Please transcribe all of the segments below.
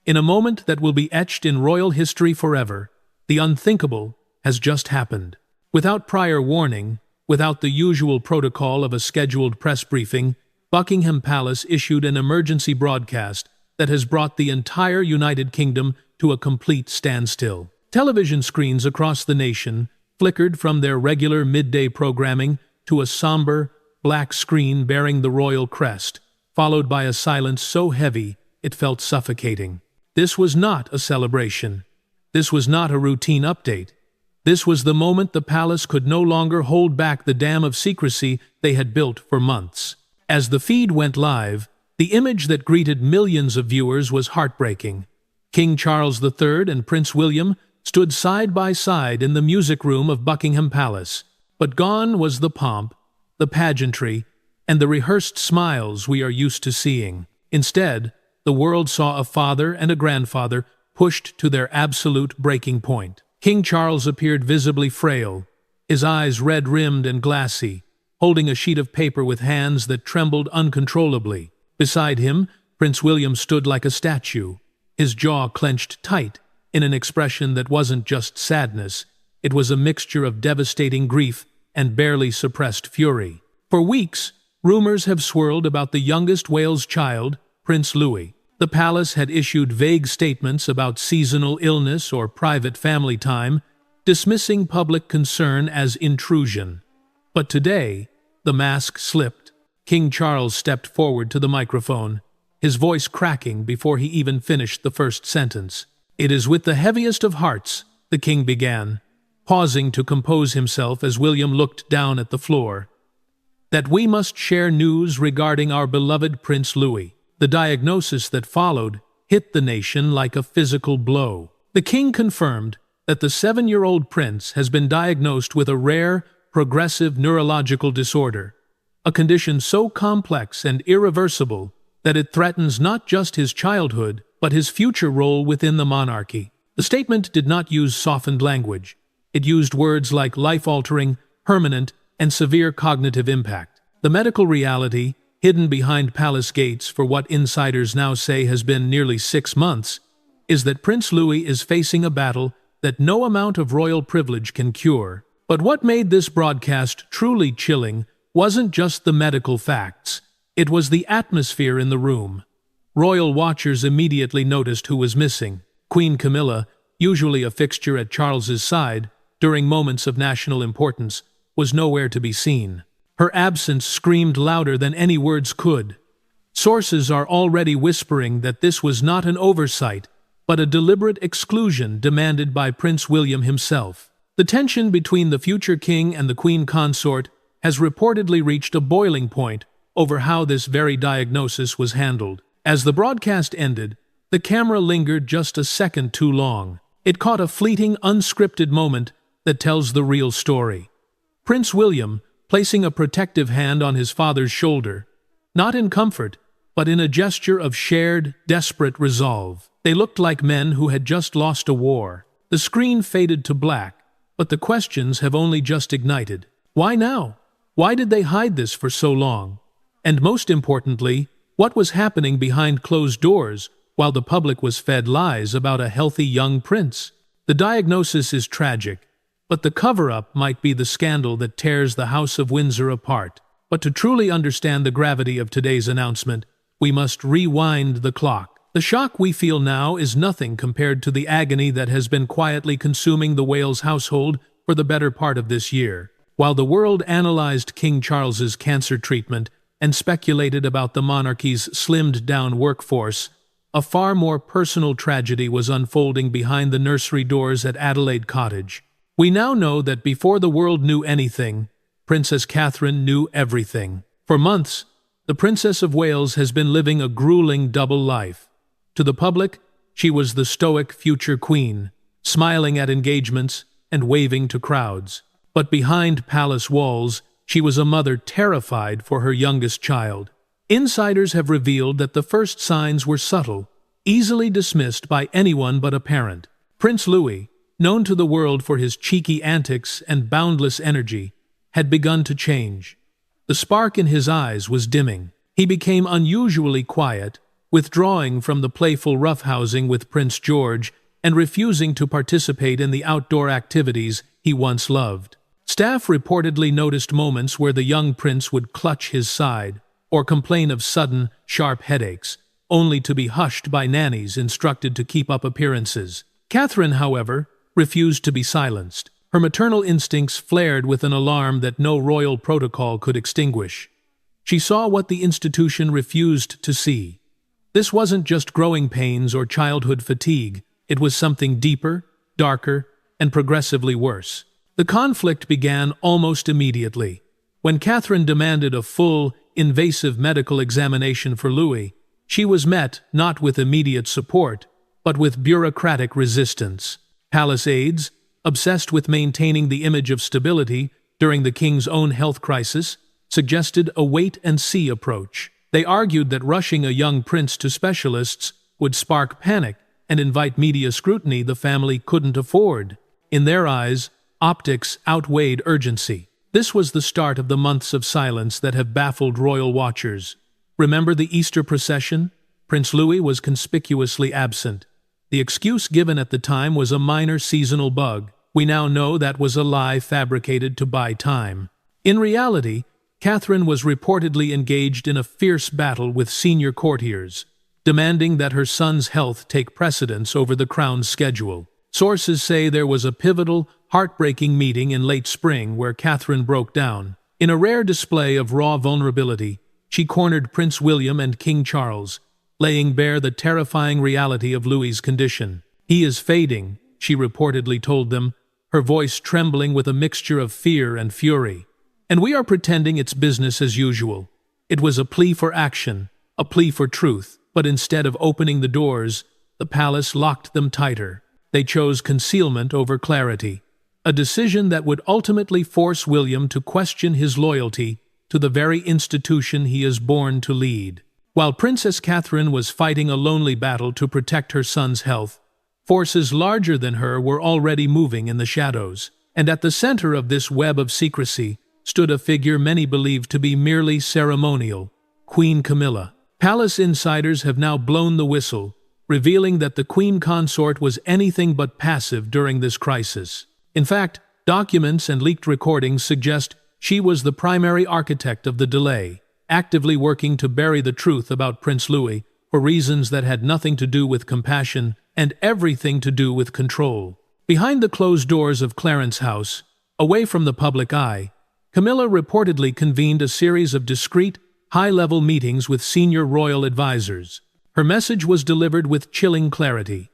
In a moment that will be etched in royal history forever, the unthinkable has just happened. Without prior warning, without the usual protocol of a scheduled press briefing, Buckingham Palace issued an emergency broadcast that has brought the entire United Kingdom to a complete standstill. Television screens across the nation flickered from their regular midday programming to a somber, black screen bearing the royal crest, followed by a silence so heavy it felt suffocating. This was not a celebration. This was not a routine update. This was the moment the palace could no longer hold back the dam of secrecy they had built for months. As the feed went live, the image that greeted millions of viewers was heartbreaking. King Charles III and Prince William stood side by side in the music room of Buckingham Palace, but gone was the pomp, the pageantry, and the rehearsed smiles we are used to seeing. Instead, the world saw a father and a grandfather pushed to their absolute breaking point. King Charles appeared visibly frail, his eyes red-rimmed and glassy, holding a sheet of paper with hands that trembled uncontrollably. Beside him, Prince William stood like a statue, his jaw clenched tight, in an expression that wasn't just sadness, it was a mixture of devastating grief and barely suppressed fury. For weeks, rumors have swirled about the youngest Wales child, Prince Louis. The palace had issued vague statements about seasonal illness or private family time, dismissing public concern as intrusion. But today, the mask slipped. King Charles stepped forward to the microphone, his voice cracking before he even finished the first sentence. "It is with the heaviest of hearts," the king began, pausing to compose himself as William looked down at the floor, "that we must share news regarding our beloved Prince Louis." The diagnosis that followed hit the nation like a physical blow. The king confirmed that the 7-year-old prince has been diagnosed with a rare, progressive neurological disorder, a condition so complex and irreversible that it threatens not just his childhood, but his future role within the monarchy. The statement did not use softened language. It used words like life-altering, permanent, and severe cognitive impact. The medical reality, hidden behind palace gates for what insiders now say has been nearly 6 months, is that Prince Louis is facing a battle that no amount of royal privilege can cure. But what made this broadcast truly chilling wasn't just the medical facts. It was the atmosphere in the room. Royal watchers immediately noticed who was missing. Queen Camilla, usually a fixture at Charles's side during moments of national importance, was nowhere to be seen. Her absence screamed louder than any words could. Sources are already whispering that this was not an oversight, but a deliberate exclusion demanded by Prince William himself. The tension between the future king and the queen consort has reportedly reached a boiling point over how this very diagnosis was handled. As the broadcast ended, the camera lingered just a second too long. It caught a fleeting, unscripted moment that tells the real story. Prince William, placing a protective hand on his father's shoulder, not in comfort, but in a gesture of shared, desperate resolve. They looked like men who had just lost a war. The screen faded to black, but the questions have only just ignited. Why now? Why did they hide this for so long? And most importantly, what was happening behind closed doors while the public was fed lies about a healthy young prince? The diagnosis is tragic, but the cover-up might be the scandal that tears the House of Windsor apart. But to truly understand the gravity of today's announcement, we must rewind the clock. The shock we feel now is nothing compared to the agony that has been quietly consuming the Wales household for the better part of this year. While the world analyzed King Charles's cancer treatment and speculated about the monarchy's slimmed-down workforce, a far more personal tragedy was unfolding behind the nursery doors at Adelaide Cottage. We now know that before the world knew anything, Princess Catherine knew everything. For months, the Princess of Wales has been living a grueling double life. To the public, she was the stoic future queen, smiling at engagements and waving to crowds. But behind palace walls, she was a mother terrified for her youngest child. Insiders have revealed that the first signs were subtle, easily dismissed by anyone but a parent. Prince Louis, known to the world for his cheeky antics and boundless energy, had begun to change. The spark in his eyes was dimming. He became unusually quiet, withdrawing from the playful roughhousing with Prince George and refusing to participate in the outdoor activities he once loved. Staff reportedly noticed moments where the young prince would clutch his side or complain of sudden, sharp headaches, only to be hushed by nannies instructed to keep up appearances. Catherine, however, refused to be silenced. Her maternal instincts flared with an alarm that no royal protocol could extinguish. She saw what the institution refused to see. This wasn't just growing pains or childhood fatigue. It was something deeper, darker, and progressively worse. The conflict began almost immediately. When Catherine demanded a full, invasive medical examination for Louis, she was met not with immediate support, but with bureaucratic resistance. Palace aides, obsessed with maintaining the image of stability during the king's own health crisis, suggested a wait-and-see approach. They argued that rushing a young prince to specialists would spark panic and invite media scrutiny the family couldn't afford. In their eyes, optics outweighed urgency. This was the start of the months of silence that have baffled royal watchers. Remember the Easter procession? Prince Louis was conspicuously absent. The excuse given at the time was a minor seasonal bug. We now know that was a lie fabricated to buy time. In reality, Catherine was reportedly engaged in a fierce battle with senior courtiers, demanding that her son's health take precedence over the crown's schedule. Sources say there was a pivotal, heartbreaking meeting in late spring where Catherine broke down. In a rare display of raw vulnerability, she cornered Prince William and King Charles, laying bare the terrifying reality of Louis's condition. "He is fading," she reportedly told them, her voice trembling with a mixture of fear and fury. "And we are pretending it's business as usual." It was a plea for action, a plea for truth, but instead of opening the doors, the palace locked them tighter. They chose concealment over clarity, a decision that would ultimately force William to question his loyalty to the very institution he is born to lead. While Princess Catherine was fighting a lonely battle to protect her son's health, forces larger than her were already moving in the shadows, and at the center of this web of secrecy stood a figure many believed to be merely ceremonial, Queen Camilla. Palace insiders have now blown the whistle, revealing that the Queen Consort was anything but passive during this crisis. In fact, documents and leaked recordings suggest she was the primary architect of the delay, actively working to bury the truth about Prince Louis for reasons that had nothing to do with compassion and everything to do with control. Behind the closed doors of Clarence House, away from the public eye, Camilla reportedly convened a series of discreet, high-level meetings with senior royal advisors. Her message was delivered with chilling clarity.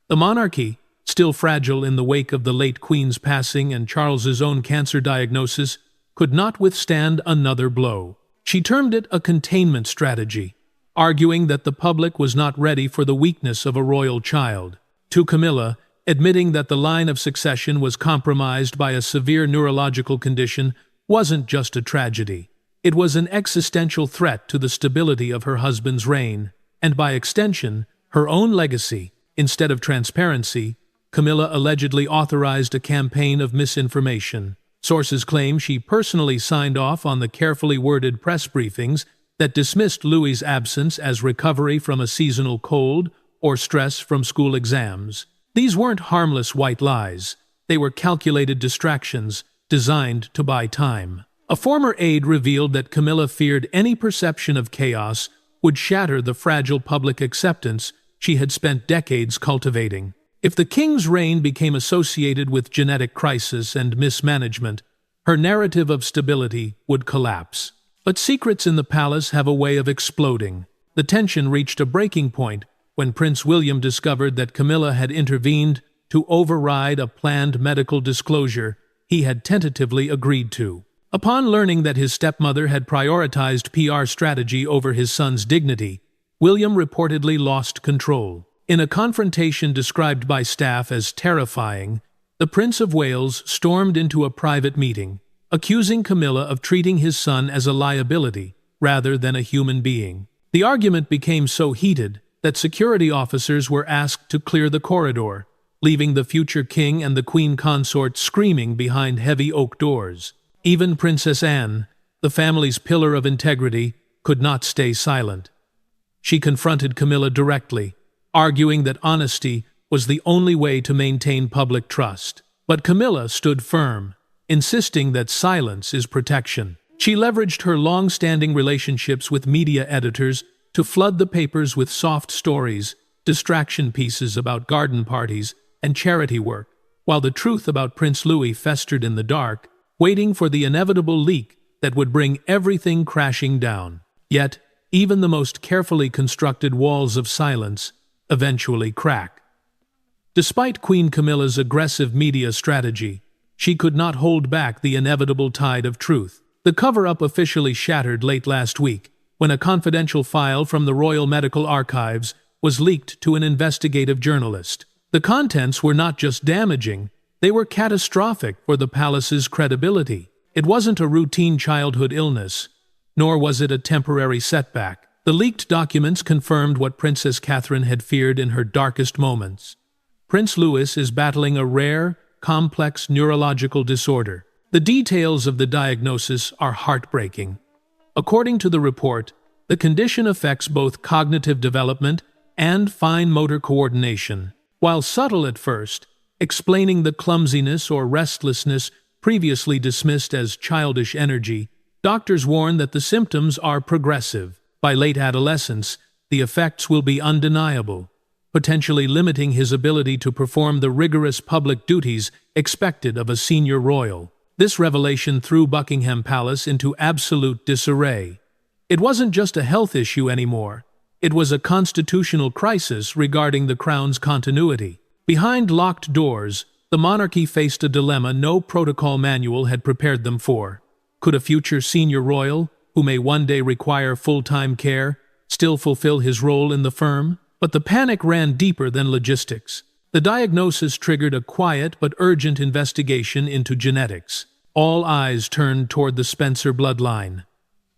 The monarchy, still fragile in the wake of the late Queen's passing and Charles's own cancer diagnosis, could not withstand another blow. She termed it a containment strategy, arguing that the public was not ready for the weakness of a royal child. To Camilla, admitting that the line of succession was compromised by a severe neurological condition wasn't just a tragedy. It was an existential threat to the stability of her husband's reign, and by extension, her own legacy. Instead of transparency, Camilla allegedly authorized a campaign of misinformation. Sources claim she personally signed off on the carefully worded press briefings that dismissed Louis's absence as recovery from a seasonal cold or stress from school exams. These weren't harmless white lies. They were calculated distractions designed to buy time. A former aide revealed that Camilla feared any perception of chaos would shatter the fragile public acceptance she had spent decades cultivating. If the king's reign became associated with genetic crisis and mismanagement, her narrative of stability would collapse. But secrets in the palace have a way of exploding. The tension reached a breaking point when Prince William discovered that Camilla had intervened to override a planned medical disclosure he had tentatively agreed to. Upon learning that his stepmother had prioritized PR strategy over his son's dignity, William reportedly lost control. In a confrontation described by staff as terrifying, the Prince of Wales stormed into a private meeting, accusing Camilla of treating his son as a liability rather than a human being. The argument became so heated that security officers were asked to clear the corridor, leaving the future king and the Queen Consort screaming behind heavy oak doors. Even Princess Anne, the family's pillar of integrity, could not stay silent. She confronted Camilla directly, arguing that honesty was the only way to maintain public trust. But Camilla stood firm, insisting that silence is protection. She leveraged her long-standing relationships with media editors to flood the papers with soft stories, distraction pieces about garden parties, and charity work, while the truth about Prince Louis festered in the dark, waiting for the inevitable leak that would bring everything crashing down. Yet, even the most carefully constructed walls of silence eventually crack. Despite Queen Camilla's aggressive media strategy, she could not hold back the inevitable tide of truth. The cover-up officially shattered late last week, when a confidential file from the Royal Medical Archives was leaked to an investigative journalist. The contents were not just damaging, they were catastrophic for the palace's credibility. It wasn't a routine childhood illness, nor was it a temporary setback. The leaked documents confirmed what Princess Catherine had feared in her darkest moments. Prince Louis is battling a rare, complex neurological disorder. The details of the diagnosis are heartbreaking. According to the report, the condition affects both cognitive development and fine motor coordination. While subtle at first, explaining the clumsiness or restlessness previously dismissed as childish energy, doctors warn that the symptoms are progressive. By late adolescence, the effects will be undeniable, potentially limiting his ability to perform the rigorous public duties expected of a senior royal. This revelation threw Buckingham Palace into absolute disarray. It wasn't just a health issue anymore. It was a constitutional crisis regarding the crown's continuity. Behind locked doors, the monarchy faced a dilemma no protocol manual had prepared them for. Could a future senior royal, who may one day require full-time care, still fulfill his role in the firm? But the panic ran deeper than logistics. The diagnosis triggered a quiet but urgent investigation into genetics. All eyes turned toward the Spencer bloodline.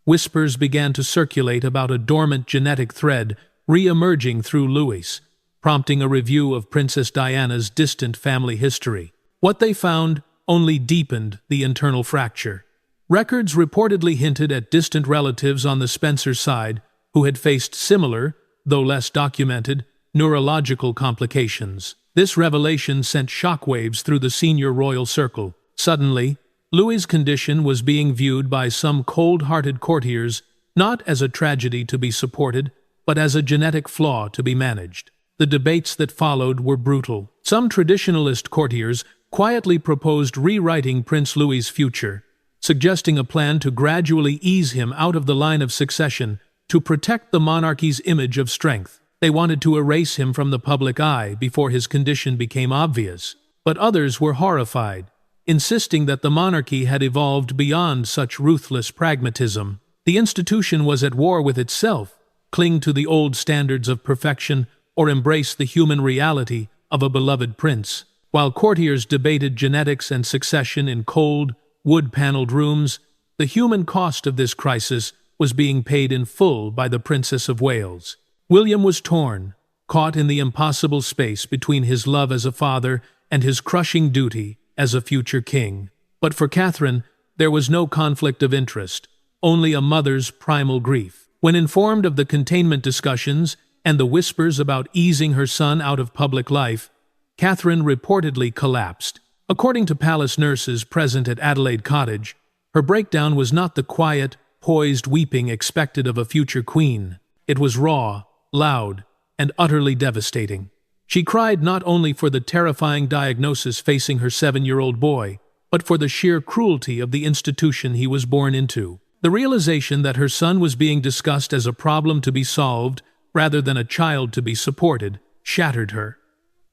Whispers began to circulate about a dormant genetic thread re-emerging through Louis, prompting a review of Princess Diana's distant family history. What they found only deepened the internal fracture. Records reportedly hinted at distant relatives on the Spencer side who had faced similar, though less documented, neurological complications. This revelation sent shockwaves through the senior royal circle. Suddenly, Louis's condition was being viewed by some cold-hearted courtiers not as a tragedy to be supported, but as a genetic flaw to be managed. The debates that followed were brutal. Some traditionalist courtiers quietly proposed rewriting Prince Louis's future, suggesting a plan to gradually ease him out of the line of succession to protect the monarchy's image of strength. They wanted to erase him from the public eye before his condition became obvious. But others were horrified, insisting that the monarchy had evolved beyond such ruthless pragmatism. The institution was at war with itself, cling to the old standards of perfection or embrace the human reality of a beloved prince. While courtiers debated genetics and succession in cold, wood-paneled rooms, the human cost of this crisis was being paid in full by the Princess of Wales. William was torn, caught in the impossible space between his love as a father and his crushing duty as a future king. But for Catherine, there was no conflict of interest, only a mother's primal grief. When informed of the containment discussions and the whispers about easing her son out of public life, Catherine reportedly collapsed. According to palace nurses present at Adelaide Cottage, her breakdown was not the quiet, poised weeping expected of a future queen. It was raw, loud, and utterly devastating. She cried not only for the terrifying diagnosis facing her 7-year-old boy, but for the sheer cruelty of the institution he was born into. The realization that her son was being discussed as a problem to be solved rather than a child to be supported shattered her.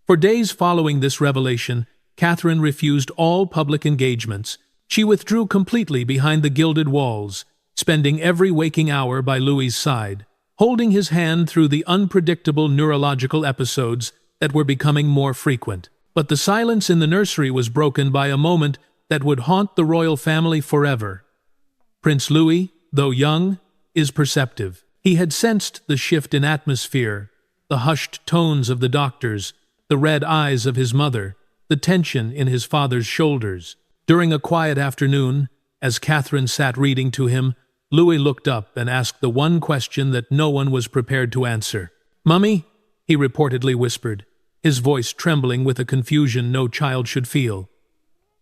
For days following this revelation, Catherine refused all public engagements. She withdrew completely behind the gilded walls, spending every waking hour by Louis's side, holding his hand through the unpredictable neurological episodes that were becoming more frequent. But the silence in the nursery was broken by a moment that would haunt the royal family forever. Prince Louis, though young, is perceptive. He had sensed the shift in atmosphere, the hushed tones of the doctors, the red eyes of his mother, the tension in his father's shoulders. During a quiet afternoon, as Catherine sat reading to him, Louis looked up and asked the one question that no one was prepared to answer. "Mummy," he reportedly whispered, his voice trembling with a confusion no child should feel.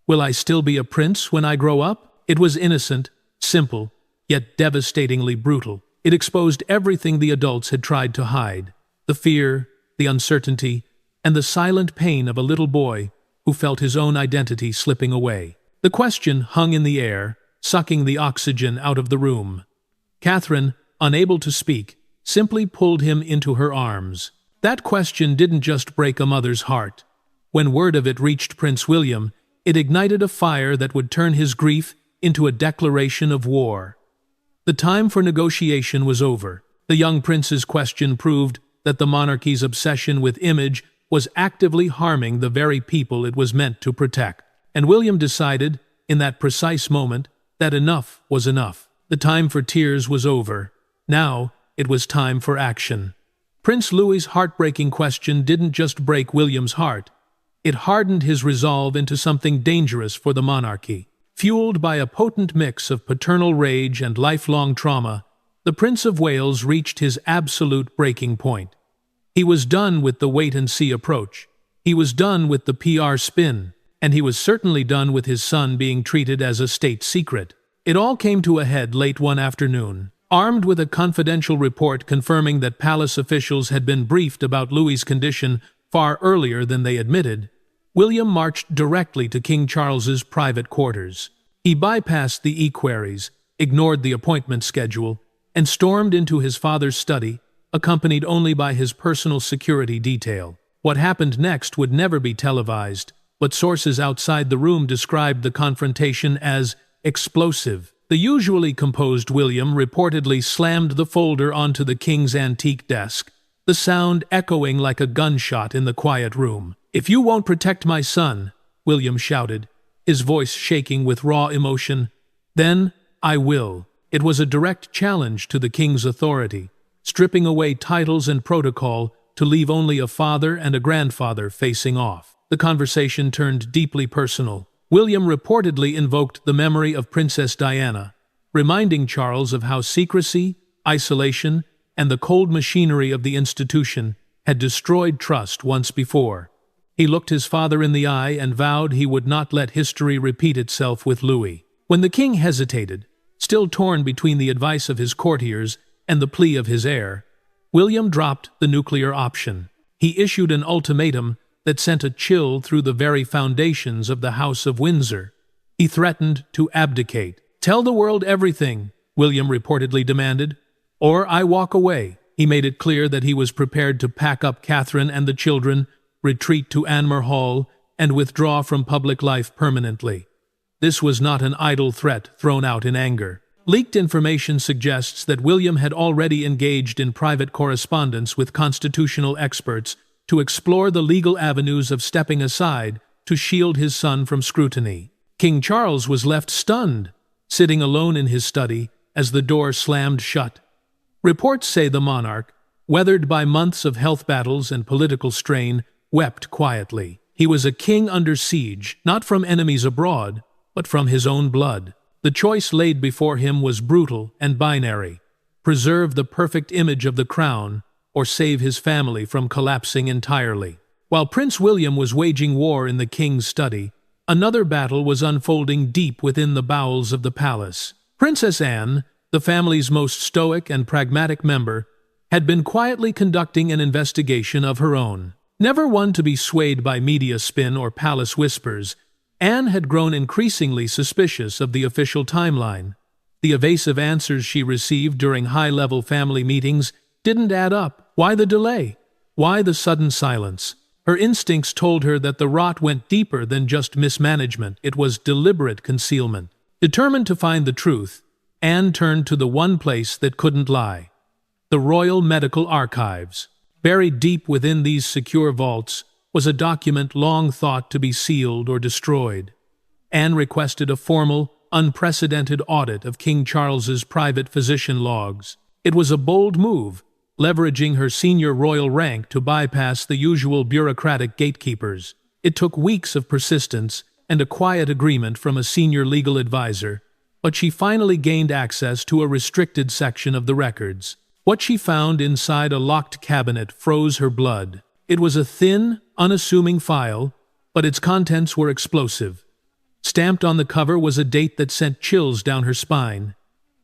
"Will I still be a prince when I grow up?" It was innocent, simple, yet devastatingly brutal. It exposed everything the adults had tried to hide: the fear, the uncertainty, and the silent pain of a little boy who felt his own identity slipping away. The question hung in the air, sucking the oxygen out of the room. Catherine, unable to speak, simply pulled him into her arms. That question didn't just break a mother's heart. When word of it reached Prince William, it ignited a fire that would turn his grief into a declaration of war. The time for negotiation was over. The young prince's question proved that the monarchy's obsession with image was actively harming the very people it was meant to protect. And William decided, in that precise moment, that enough was enough. The time for tears was over. Now it was time for action. Prince Louis's heartbreaking question didn't just break William's heart. It hardened his resolve into something dangerous for the monarchy. Fueled by a potent mix of paternal rage and lifelong trauma, the Prince of Wales reached his absolute breaking point. He was done with the wait-and-see approach. He was done with the PR spin. And he was certainly done with his son being treated as a state secret. It all came to a head late one afternoon. Armed with a confidential report confirming that palace officials had been briefed about Louis's condition far earlier than they admitted, William marched directly to King Charles's private quarters. He bypassed the equerries, ignored the appointment schedule, and stormed into his father's study, accompanied only by his personal security detail. What happened next would never be televised, but sources outside the room described the confrontation as explosive. The usually composed William reportedly slammed the folder onto the king's antique desk, the sound echoing like a gunshot in the quiet room. "If you won't protect my son," William shouted, his voice shaking with raw emotion, "then I will." It was a direct challenge to the king's authority, stripping away titles and protocol to leave only a father and a grandfather facing off. The conversation turned deeply personal. William reportedly invoked the memory of Princess Diana, reminding Charles of how secrecy, isolation, and the cold machinery of the institution had destroyed trust once before. He looked his father in the eye and vowed he would not let history repeat itself with Louis. When the king hesitated, still torn between the advice of his courtiers and the plea of his heir, William dropped the nuclear option. He issued an ultimatum that sent a chill through the very foundations of the House of Windsor. He threatened to abdicate. "Tell the world everything," William reportedly demanded, "or I walk away." He made it clear that he was prepared to pack up Catherine and the children, retreat to Anmer Hall, and withdraw from public life permanently. This was not an idle threat thrown out in anger. Leaked information suggests that William had already engaged in private correspondence with constitutional experts to explore the legal avenues of stepping aside to shield his son from scrutiny. King Charles was left stunned, sitting alone in his study as the door slammed shut. Reports say the monarch, weathered by months of health battles and political strain, wept quietly. He was a king under siege, not from enemies abroad, but from his own blood. The choice laid before him was brutal and binary: preserve the perfect image of the crown, or save his family from collapsing entirely. While Prince William was waging war in the king's study, another battle was unfolding deep within the bowels of the palace. Princess Anne, the family's most stoic and pragmatic member, had been quietly conducting an investigation of her own. Never one to be swayed by media spin or palace whispers, Anne had grown increasingly suspicious of the official timeline. The evasive answers she received during high-level family meetings didn't add up. Why the delay? Why the sudden silence? Her instincts told her that the rot went deeper than just mismanagement. It was deliberate concealment. Determined to find the truth, Anne turned to the one place that couldn't lie: the Royal Medical Archives. Buried deep within these secure vaults was a document long thought to be sealed or destroyed. Anne requested a formal, unprecedented audit of King Charles's private physician logs. It was a bold move, leveraging her senior royal rank to bypass the usual bureaucratic gatekeepers. It took weeks of persistence and a quiet agreement from a senior legal advisor, but she finally gained access to a restricted section of the records. What she found inside a locked cabinet froze her blood. It was a thin, unassuming file, but its contents were explosive. Stamped on the cover was a date that sent chills down her spine.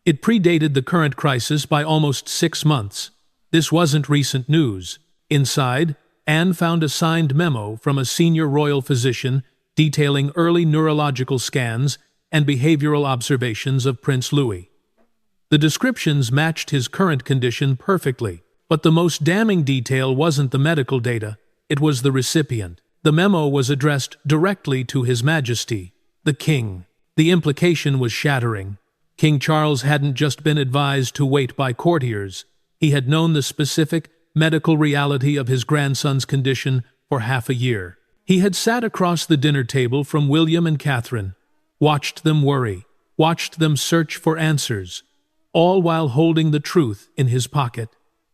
It predated the current crisis by almost 6 months. This wasn't recent news. Inside, Anne found a signed memo from a senior royal physician detailing early neurological scans and behavioral observations of Prince Louis. The descriptions matched his current condition perfectly, but the most damning detail wasn't the medical data, it was the recipient. The memo was addressed directly to His Majesty, the King. The implication was shattering. King Charles hadn't just been advised to wait by courtiers, he had known the specific medical reality of his grandson's condition for half a year. He had sat across the dinner table from William and Catherine, watched them worry, watched them search for answers, all while holding the truth in his pocket.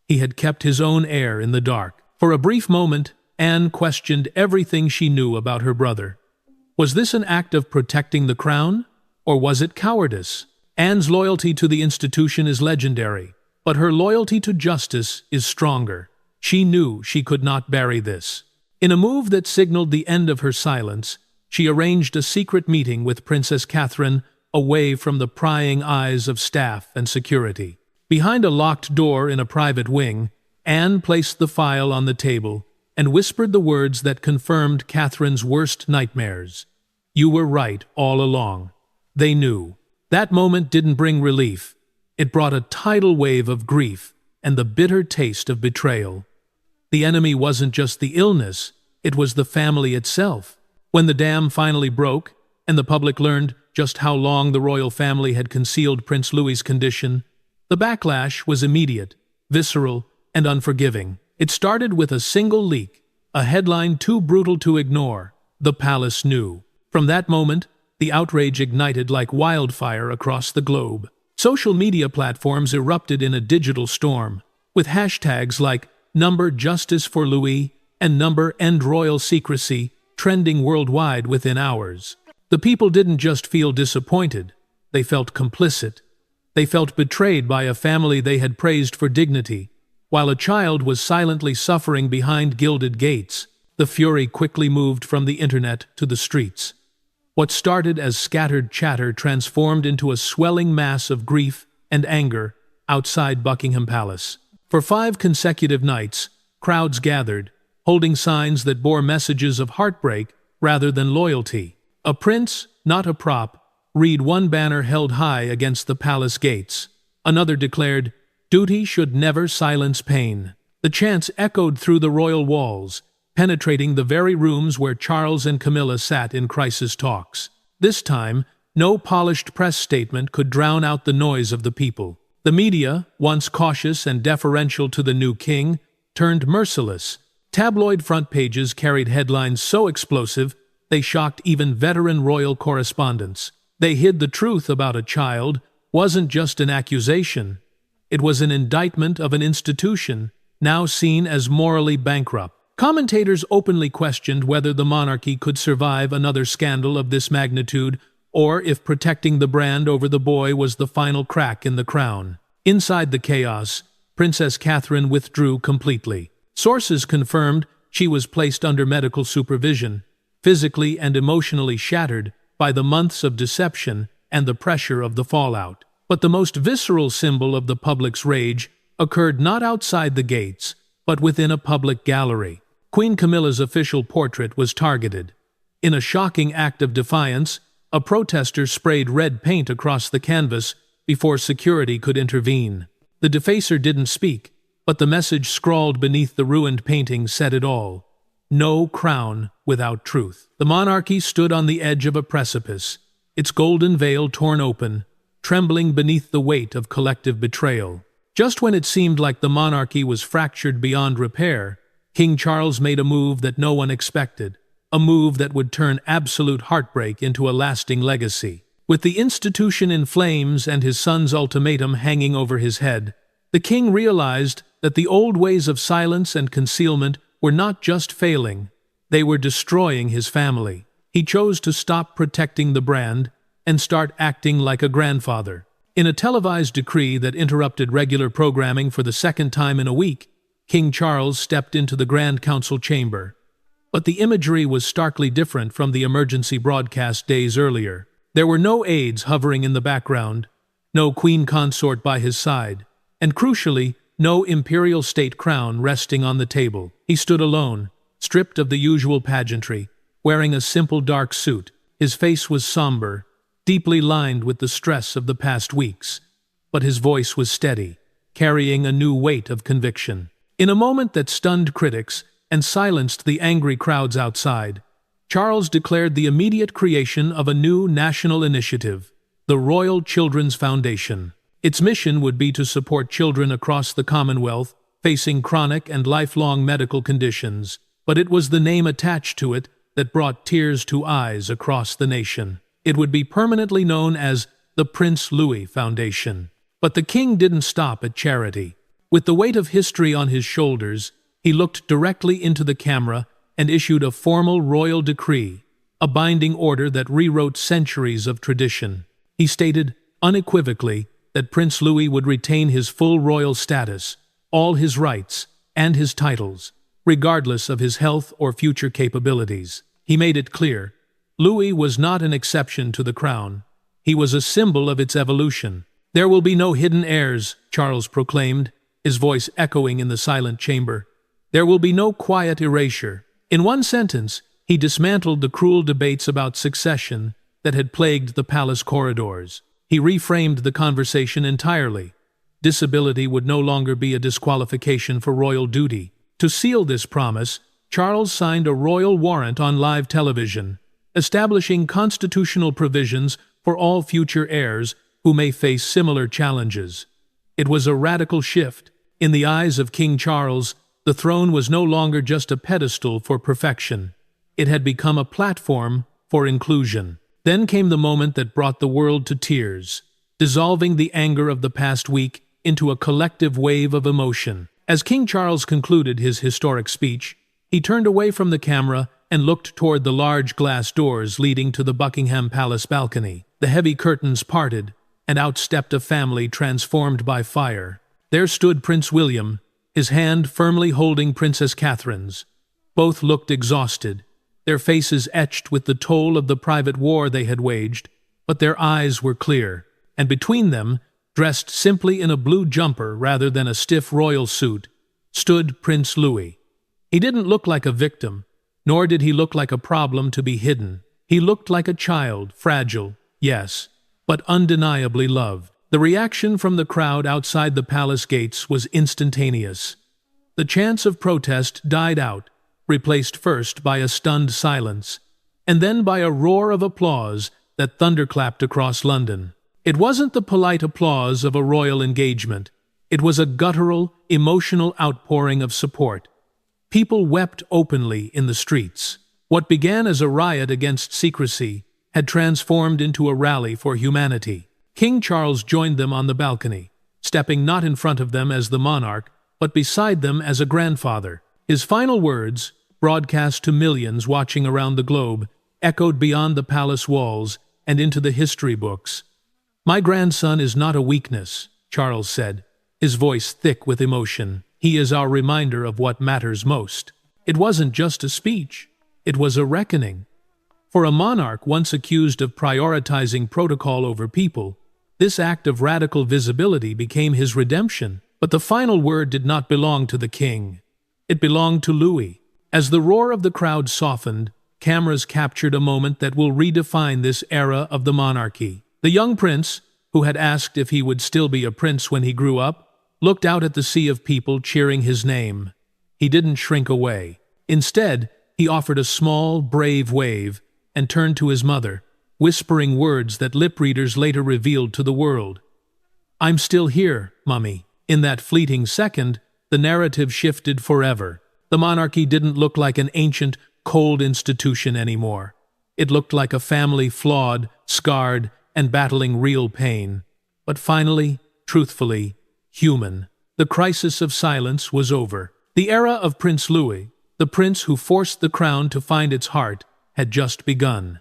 He had kept his own heir in the dark. For a brief moment, Anne questioned everything she knew about her brother. Was this an act of protecting the crown, or was it cowardice? Anne's loyalty to the institution is legendary, but her loyalty to justice is stronger. She knew she could not bury this. In a move that signaled the end of her silence, she arranged a secret meeting with Princess Catherine away from the prying eyes of staff and security. Behind a locked door in a private wing, Anne placed the file on the table and whispered the words that confirmed Catherine's worst nightmares. "You were right all along." They knew. That moment didn't bring relief. It brought a tidal wave of grief and the bitter taste of betrayal. The enemy wasn't just the illness, it was the family itself. When the dam finally broke, and the public learned just how long the royal family had concealed Prince Louis's condition, the backlash was immediate, visceral, and unforgiving. It started with a single leak, a headline too brutal to ignore. The palace knew. From that moment, the outrage ignited like wildfire across the globe. Social media platforms erupted in a digital storm, with hashtags like #Justice for Louis and #End Royal Secrecy trending worldwide within hours. The people didn't just feel disappointed, they felt complicit. They felt betrayed by a family they had praised for dignity, while a child was silently suffering behind gilded gates. The fury quickly moved from the internet to the streets. What started as scattered chatter transformed into a swelling mass of grief and anger outside Buckingham Palace. For 5 consecutive nights, crowds gathered, holding signs that bore messages of heartbreak rather than loyalty. "A prince, not a prop," read one banner held high against the palace gates. Another declared, "Duty should never silence pain." The chants echoed through the royal walls, penetrating the very rooms where Charles and Camilla sat in crisis talks. This time, no polished press statement could drown out the noise of the people. The media, once cautious and deferential to the new king, turned merciless. Tabloid front pages carried headlines so explosive they shocked even veteran royal correspondents. They hid the truth about a child wasn't just an accusation. It was an indictment of an institution now seen as morally bankrupt. Commentators openly questioned whether the monarchy could survive another scandal of this magnitude, or if protecting the brand over the boy was the final crack in the crown. Inside the chaos, Princess Catherine withdrew completely. Sources confirmed she was placed under medical supervision, physically and emotionally shattered by the months of deception and the pressure of the fallout. But the most visceral symbol of the public's rage occurred not outside the gates, but within a public gallery. Queen Camilla's official portrait was targeted. In a shocking act of defiance, a protester sprayed red paint across the canvas before security could intervene. The defacer didn't speak, but the message scrawled beneath the ruined painting said it all. No crown without truth. The monarchy stood on the edge of a precipice, its golden veil torn open, trembling beneath the weight of collective betrayal. Just when it seemed like the monarchy was fractured beyond repair, King Charles made a move that no one expected, a move that would turn absolute heartbreak into a lasting legacy. With the institution in flames and his son's ultimatum hanging over his head, the king realized that the old ways of silence and concealment were not just failing, they were destroying his family. He chose to stop protecting the brand and start acting like a grandfather. In a televised decree that interrupted regular programming for the second time in a week, King Charles stepped into the Grand Council chamber. But the imagery was starkly different from the emergency broadcast days earlier. There were no aides hovering in the background, no queen consort by his side, and crucially, no imperial state crown resting on the table. He stood alone, stripped of the usual pageantry, wearing a simple dark suit. His face was somber, deeply lined with the stress of the past weeks, but his voice was steady, carrying a new weight of conviction. In a moment that stunned critics and silenced the angry crowds outside, Charles declared the immediate creation of a new national initiative, the Royal Children's Foundation. Its mission would be to support children across the Commonwealth facing chronic and lifelong medical conditions, but it was the name attached to it that brought tears to eyes across the nation. It would be permanently known as the Prince Louis Foundation. But the king didn't stop at charity. With the weight of history on his shoulders, he looked directly into the camera and issued a formal royal decree, a binding order that rewrote centuries of tradition. He stated unequivocally that Prince Louis would retain his full royal status, all his rights, and his titles, regardless of his health or future capabilities. He made it clear, Louis was not an exception to the crown. He was a symbol of its evolution. "There will be no hidden heirs," Charles proclaimed, his voice echoing in the silent chamber. "There will be no quiet erasure." In one sentence, he dismantled the cruel debates about succession that had plagued the palace corridors. He reframed the conversation entirely. Disability would no longer be a disqualification for royal duty. To seal this promise, Charles signed a royal warrant on live television, establishing constitutional provisions for all future heirs who may face similar challenges. It was a radical shift. In the eyes of King Charles, the throne was no longer just a pedestal for perfection. It had become a platform for inclusion. Then came the moment that brought the world to tears, dissolving the anger of the past week into a collective wave of emotion. As King Charles concluded his historic speech, he turned away from the camera and looked toward the large glass doors leading to the Buckingham Palace balcony. The heavy curtains parted, and out stepped a family transformed by fire. There stood Prince William, his hand firmly holding Princess Catherine's. Both looked exhausted, their faces etched with the toll of the private war they had waged, but their eyes were clear, and between them, dressed simply in a blue jumper rather than a stiff royal suit, stood Prince Louis. He didn't look like a victim, nor did he look like a problem to be hidden. He looked like a child, fragile, yes, but undeniably loved. The reaction from the crowd outside the palace gates was instantaneous. The chants of protest died out, replaced first by a stunned silence, and then by a roar of applause that thunderclapped across London. It wasn't the polite applause of a royal engagement. It was a guttural, emotional outpouring of support. People wept openly in the streets. What began as a riot against secrecy had transformed into a rally for humanity. King Charles joined them on the balcony, stepping not in front of them as the monarch, but beside them as a grandfather. His final words, broadcast to millions watching around the globe, echoed beyond the palace walls and into the history books. "My grandson is not a weakness," Charles said, his voice thick with emotion. "He is our reminder of what matters most." It wasn't just a speech. It was a reckoning. For a monarch once accused of prioritizing protocol over people, this act of radical visibility became his redemption. But the final word did not belong to the king. It belonged to Louis. As the roar of the crowd softened, cameras captured a moment that will redefine this era of the monarchy. The young prince, who had asked if he would still be a prince when he grew up, looked out at the sea of people cheering his name. He didn't shrink away. Instead, he offered a small, brave wave and turned to his mother, whispering words that lip readers later revealed to the world. "I'm still here, Mummy." In that fleeting second, the narrative shifted forever. The monarchy didn't look like an ancient, cold institution anymore. It looked like a family flawed, scarred, and battling real pain. But finally, truthfully, human. The crisis of silence was over. The era of Prince Louis, the prince who forced the crown to find its heart, had just begun.